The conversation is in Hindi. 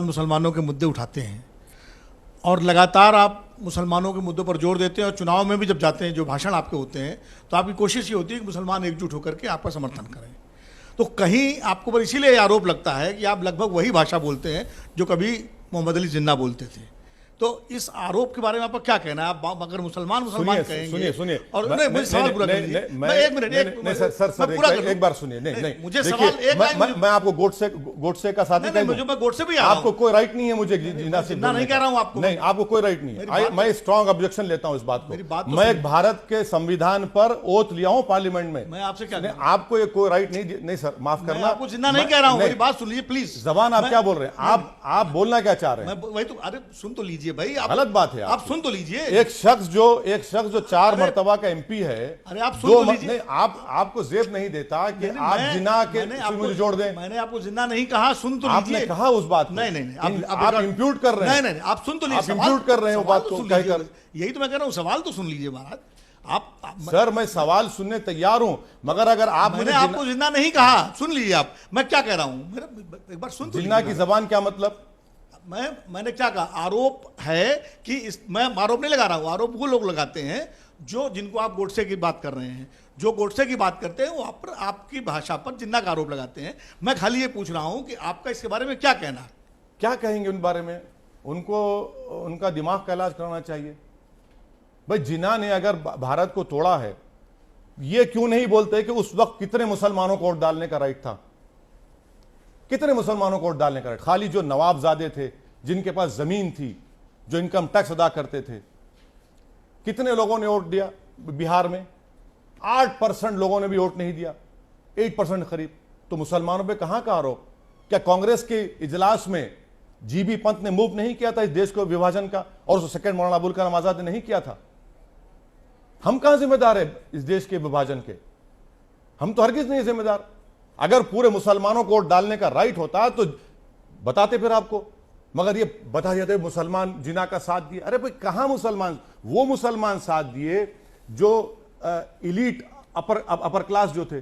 मुसलमानों के मुद्दे उठाते हैं और लगातार आप मुसलमानों के मुद्दों पर जोर देते हैं और चुनाव में भी जब जाते हैं, जो भाषण आपके होते हैं, तो आपकी कोशिश ये होती है कि मुसलमान एकजुट होकर के आपका समर्थन करें। तो कहीं आपको पर इसीलिए आरोप लगता है कि आप लगभग वही भाषा बोलते हैं जो कभी मोहम्मद अली जिन्ना बोलते थे। तो इस आरोप के बारे में आपका क्या कहना है? आप अगर मुसलमान कहेंगे सुनिए और मुझे सवाल पूरा कर लीजिए। मैं एक मिनट सर एक बार सुनिए। नहीं मुझे सवाल मैं आपको गोडसे का साथी नहीं, मुझे मैं गोडसे भी आपको कोई राइट नहीं है मुझे जिन्ना से नहीं कह रहा हूं आपको। नहीं, आपको कोई राइट नहीं है। मैं स्ट्रांग ऑब्जेक्शन लेता हूं इस बात को। मैं एक भारत के संविधान पर ओथ लिया हूं पार्लियामेंट में। मैं आपसे क्या आपको ये कोई राइट नहीं सर, माफ करना। आपको जिन्ना नहीं कह रहा हूं, मेरी बात सुन लीजिए प्लीज। जबान आप क्या बोल रहे हैं? आप बोलना क्या चाह रहे हैं? वही तो, अरे सुन तो लीजिए भाई। गलत बात है। आप सुन तो लीजिए। एक शख्स जो 4 मर्तबा का एमपी है, अरे आप सुन तो लीजिए। आपको जेब नहीं देता कि आप जिन्ना के मुझे जोड़ दें। मैंने आपको जिन्ना नहीं कहा, सुन तो लीजिए। आपने कहा उस बात को। नहीं आप इंप्यूट कर रहे हैं। नहीं आप सुन तो लीजिए। आप इंप्यूट कर रहे हैं बात को कहकर। यही तो मैं कह रहा हूं, सवाल तो सुन लीजिए महाराज। आप सर, मैं सवाल सुनने तैयार हूं, मगर अगर आप मैंने आपको जिन्ना नहीं कहा, सुन लीजिए आप मैं क्या कह रहा हूं। मेरा एक बार सुन तो जिन्ना की जबान क्या मतलब? मैंने क्या कहा? आरोप है कि मैं आरोप नहीं लगा रहा हूं। आरोप वो लोग लगाते हैं जिनको आप गोडसे की बात कर रहे हैं। जो गोडसे की बात करते हैं वो आपकी भाषा पर जिन्ना का आरोप लगाते हैं। मैं खाली ये पूछ रहा हूं कि आपका इसके बारे में क्या कहना है? क्या कहेंगे उन बारे में? उनको उनका दिमाग का इलाज कराना चाहिए। भाई, जिन्ना ने अगर भारत को तोड़ा है, ये क्यों नहीं बोलते कि उस वक्त कितने मुसलमानों को वोट डालने का राइट था? कितने मुसलमानों को वोट डालने का राइट? खाली जो नवाबजादे थे, जिनके पास जमीन थी, जो इनकम टैक्स अदा करते थे, कितने लोगों ने वोट दिया? बिहार में 8% लोगों ने भी वोट नहीं दिया, 8% करीब। तो मुसलमानों पे कहां का आरोप? क्या कांग्रेस के इजलास में जीबी पंत ने मूव नहीं किया था इस देश को विभाजन का, और सेकंड मौलाना अबुल कलाम आजाद ने नहीं किया था? हम कहां जिम्मेदार है इस देश के विभाजन के? हम तो हरगिज नहीं जिम्मेदार। अगर पूरे मुसलमानों को वोट डालने का राइट होता तो बताते फिर आपको, मगर ये बता जाते मुसलमान जिन्ना का साथ दिए। अरे भाई, कहां मुसलमान? वो मुसलमान साथ दिए जो इलीट अपर क्लास जो थे।